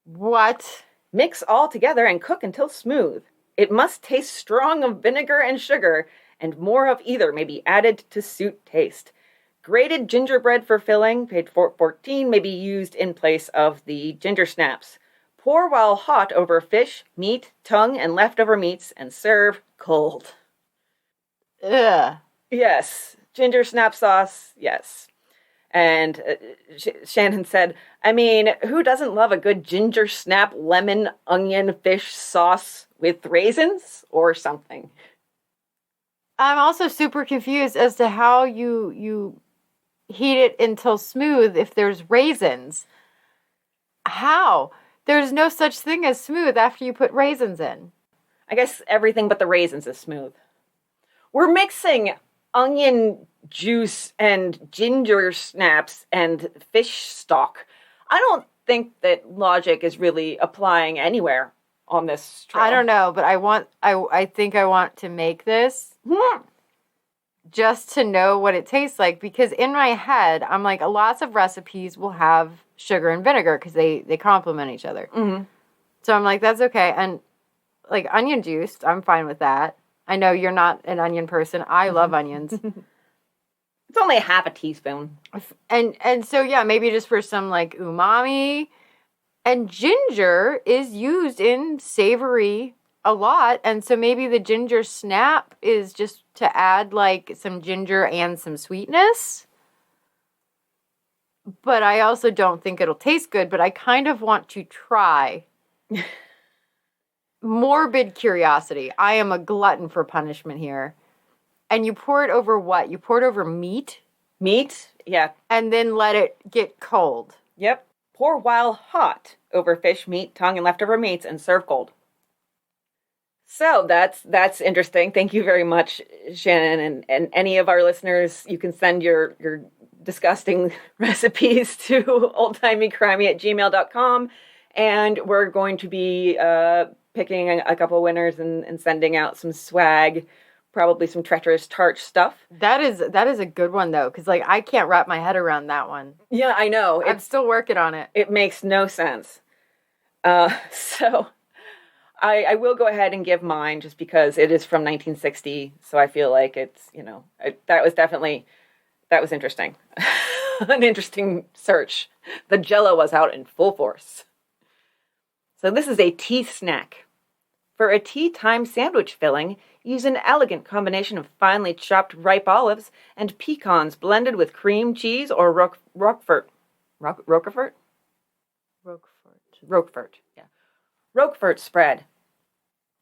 What? Mix all together and cook until smooth. It must taste strong of vinegar and sugar, and more of either may be added to suit taste. Grated gingerbread for filling, page 14, may be used in place of the ginger snaps. Pour while hot over fish, meat, tongue, and leftover meats, and serve cold. Ugh. Yes. Ginger snap sauce, yes. And Shannon said, I mean, who doesn't love a good ginger snap, lemon, onion, fish sauce with raisins or something? I'm also super confused as to how you heat it until smooth if there's raisins. How? There's no such thing as smooth after you put raisins in. I guess everything but the raisins is smooth. We're mixing onion juice and ginger snaps and fish stock. I don't think that logic is really applying anywhere on this trail. I don't know, but I think I want to make this just to know what it tastes like, because in my head, I'm like, lots of recipes will have sugar and vinegar because they complement each other. Mm-hmm. So I'm like, that's okay. And like onion juice, I'm fine with that. I know you're not an onion person. I love onions. It's only half a teaspoon. And so, yeah, maybe just for some like umami. And ginger is used in savory a lot. And so maybe the ginger snap is just to add like some ginger and some sweetness. But I also don't think it'll taste good, but I kind of want to try. Morbid curiosity. I am a glutton for punishment here. And you pour it over what? You pour it over meat? Meat? Yeah. And then let it get cold. Yep. Pour while hot over fish, meat, tongue, and leftover meats and serve cold. So that's interesting. Thank you very much, Shannon. And any of our listeners, you can send your disgusting recipes to oldtimeycrimey@gmail.com. And we're going to be picking a couple winners and sending out some swag, probably some treacherous tart stuff. That is a good one, though, because, like, I can't wrap my head around that one. Yeah, I know. I'm still working on it. It makes no sense. So I will go ahead and give mine just because it is from 1960. So I feel like it's, that was interesting. An interesting search. The Jell-O was out in full force. So this is a tea snack. For a tea time sandwich filling, use an elegant combination of finely chopped ripe olives and pecans blended with cream cheese or Roquefort. Roquefort? Roquefort, yeah. Roquefort spread.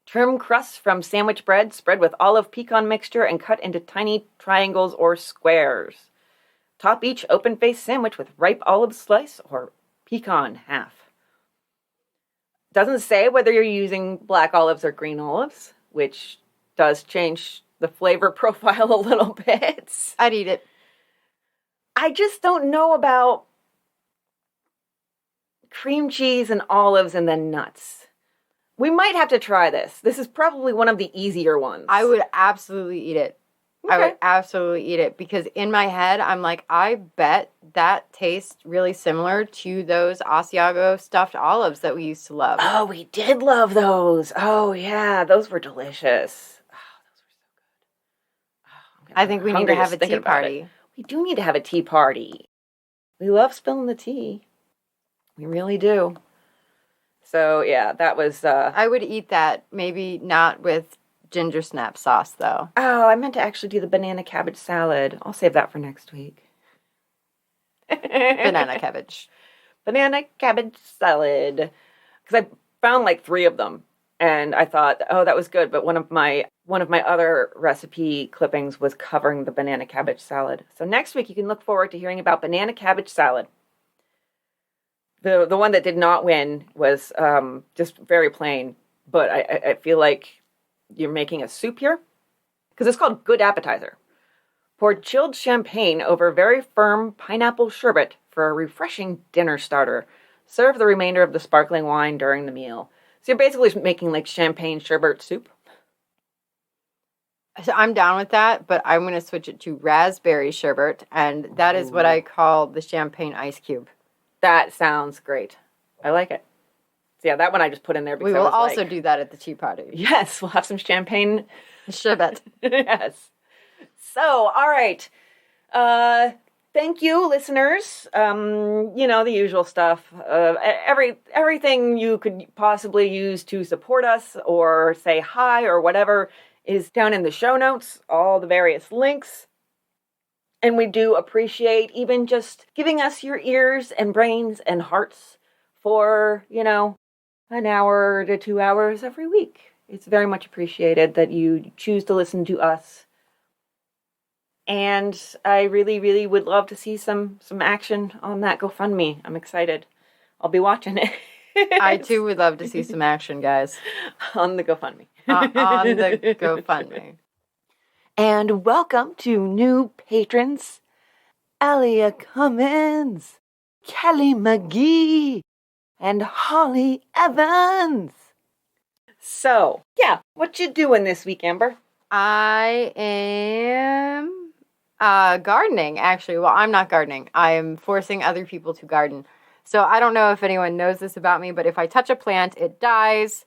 Trim crusts from sandwich bread, spread with olive pecan mixture, and cut into tiny triangles or squares. Top each open-faced sandwich with ripe olive slice or pecan half. Doesn't say whether you're using black olives or green olives, which does change the flavor profile a little bit. I'd eat it. I just don't know about cream cheese and olives and then nuts. We might have to try this. This is probably one of the easier ones. I would absolutely eat it. Okay. I would absolutely eat it because in my head, I'm like, I bet that tastes really similar to those Asiago stuffed olives that we used to love. Oh, we did love those. Oh, yeah. Those were delicious. Oh, those were so good. I think we need to have a tea party. We do need to have a tea party. We love spilling the tea. We really do. So, yeah, that was... I would eat that. Maybe not with ginger snap sauce, though. Oh, I meant to actually do the banana cabbage salad. I'll save that for next week. Banana cabbage. Banana cabbage salad. Because I found like 3 of them. And I thought, oh, that was good. But one of my other recipe clippings was covering the banana cabbage salad. So next week you can look forward to hearing about banana cabbage salad. The one that did not win was just very plain. But I feel like you're making a soup here. Because it's called Good Appetizer. Pour chilled champagne over very firm pineapple sherbet for a refreshing dinner starter. Serve the remainder of the sparkling wine during the meal. So you're basically making like champagne sherbet soup. So I'm down with that, but I'm going to switch it to raspberry sherbet, and that is what I call the champagne ice cube. That sounds great. I like it. So yeah, that one I just put in there because we will also do that at the tea party. Yes, we'll have some champagne sherbet. Yes. So, all right. Thank you, listeners. The usual stuff. Everything you could possibly use to support us or say hi or whatever is down in the show notes, all the various links. And we do appreciate even just giving us your ears and brains and hearts for, an hour to 2 hours every week. It's very much appreciated that you choose to listen to us. And I really, really would love to see some action on that GoFundMe. I'm excited. I'll be watching it. I, too, would love to see some action, guys. On the GoFundMe. On the GoFundMe. And welcome to new patrons. Alia Cummins, Kelly McGee, and Holly Evans. So, yeah, what you doing this week, Amber? I am gardening, actually. Well, I'm not gardening. I am forcing other people to garden. So I don't know if anyone knows this about me, but if I touch a plant, it dies.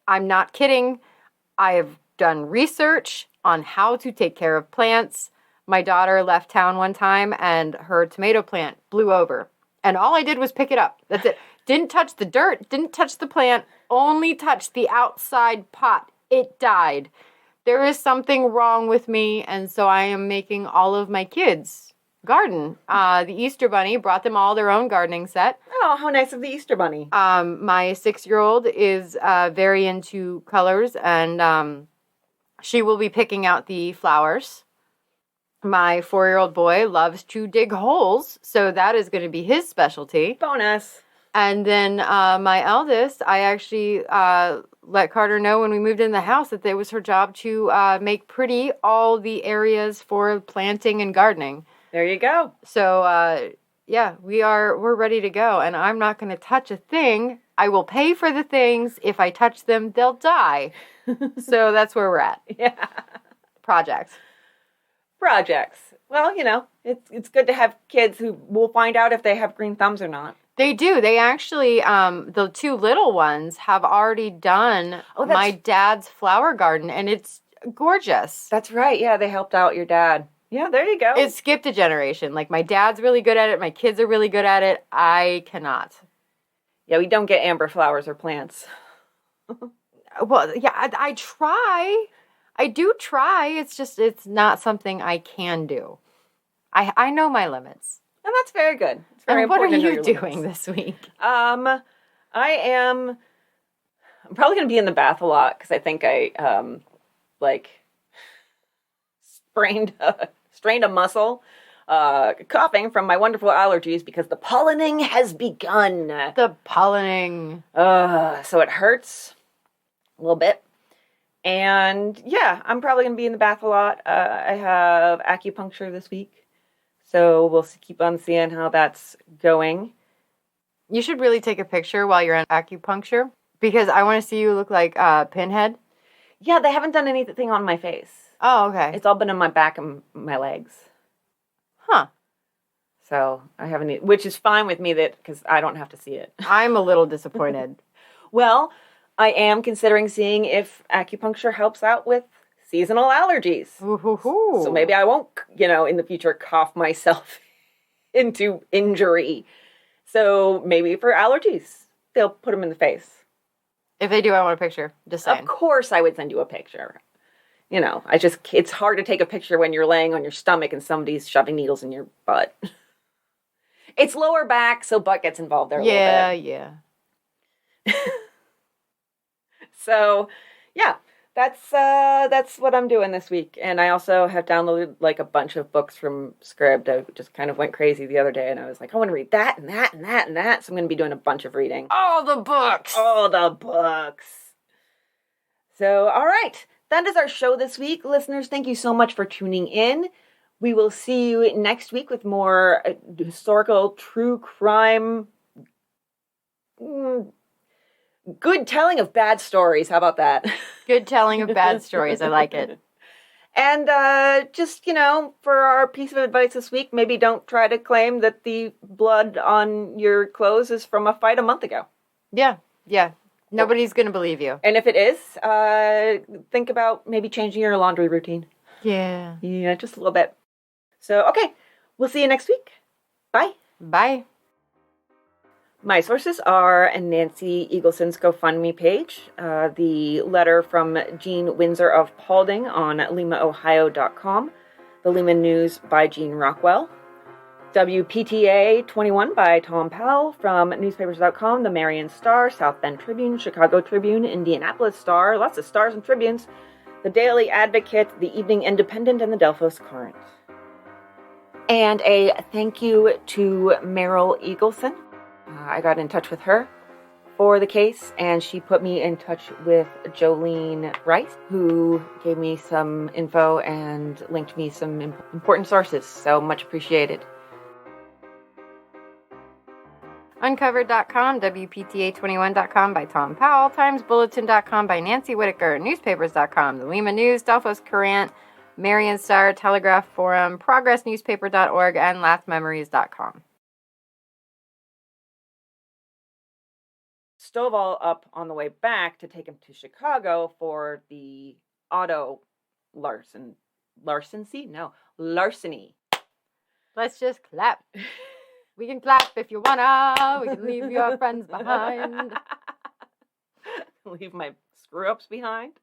I'm not kidding. I have done research on how to take care of plants. My daughter left town one time and her tomato plant blew over. And all I did was pick it up. That's it. Didn't touch the dirt, didn't touch the plant, only touched the outside pot. It died. There is something wrong with me, and so I am making all of my kids garden. The Easter Bunny brought them all their own gardening set. Oh, how nice of the Easter Bunny. My 6-year-old is very into colors, and she will be picking out the flowers. My 4-year-old boy loves to dig holes, so that is going to be his specialty. Bonus. And then my eldest, I actually let Carter know when we moved in the house that it was her job to make pretty all the areas for planting and gardening. There you go. So, yeah, we're ready to go. And I'm not going to touch a thing. I will pay for the things. If I touch them, they'll die. So that's where we're at. Yeah. Projects. Well, it's good to have kids who will find out if they have green thumbs or not. They do. They actually, the two little ones have already done my dad's flower garden, and it's gorgeous. That's right. Yeah, they helped out your dad. Yeah, there you go. It skipped a generation. Like, my dad's really good at it. My kids are really good at it. I cannot. Yeah, we don't get amber flowers or plants. Well, yeah, I try. I do try. It's not something I can do. I know my limits. And that's very good. It's very important. What are you limits. doing this week? I'm probably going to be in the bath a lot because I think I, strained a muscle, coughing from my wonderful allergies because the pollinating has begun. The pollinating. So it hurts a little bit. And yeah, I'm probably going to be in the bath a lot. I have acupuncture this week. So we'll keep on seeing how that's going. You should really take a picture while you're in acupuncture because I want to see you look like Pinhead. Yeah, they haven't done anything on my face. Oh, okay. It's all been on my back and my legs. Huh. So I haven't, which is fine with me because I don't have to see it. I'm a little disappointed. Well, I am considering seeing if acupuncture helps out with seasonal allergies. Ooh-hoo-hoo. So maybe I won't, in the future cough myself into injury. So maybe for allergies, they'll put them in the face. If they do, I want a picture. Just saying. Of course I would send you a picture. It's hard to take a picture when you're laying on your stomach and somebody's shoving needles in your butt. It's lower back, so butt gets involved there a little bit. Yeah. So, yeah, that's what I'm doing this week. And I also have downloaded a bunch of books from Scribd. I just kind of went crazy the other day, and I was like, I want to read that and that and that and that. So I'm going to be doing a bunch of reading. All the books. So, all right. That is our show this week. Listeners, thank you so much for tuning in. We will see you next week with more historical true crime. Good telling of bad stories. How about that? Good telling of bad stories. I like it. And just, for our piece of advice this week, maybe don't try to claim that the blood on your clothes is from a fight a month ago. Yeah. Nobody's going to believe you. And if it is, think about maybe changing your laundry routine. Yeah. Yeah, just a little bit. So, okay. We'll see you next week. Bye. Bye. My sources are Nancy Eagleson's GoFundMe page, the letter from Jeanne Windsor of Paulding on limaohio.com, the Lima News by Jean Rockwell, WPTA 21 by Tom Powell from newspapers.com, the Marion Star, South Bend Tribune, Chicago Tribune, Indianapolis Star, lots of stars and tribunes, the Daily Advocate, the Evening Independent, and the Delphos Courant. And a thank you to Meryl Eagleson. I got in touch with her for the case, and she put me in touch with Jolene Rice, who gave me some info and linked me some important sources, so much appreciated. Uncovered.com, WPTA21.com by Tom Powell, TimesBulletin.com by Nancy Whitaker, Newspapers.com, the Lima News, Delphos Courant, Marion Star, Telegraph-Forum, ProgressNewspaper.org, and LastMemories.com. Stovall up on the way back to take him to Chicago for the auto larceny. Let's just clap. We can clap if you wanna. We can leave your friends behind. Leave my screw-ups behind?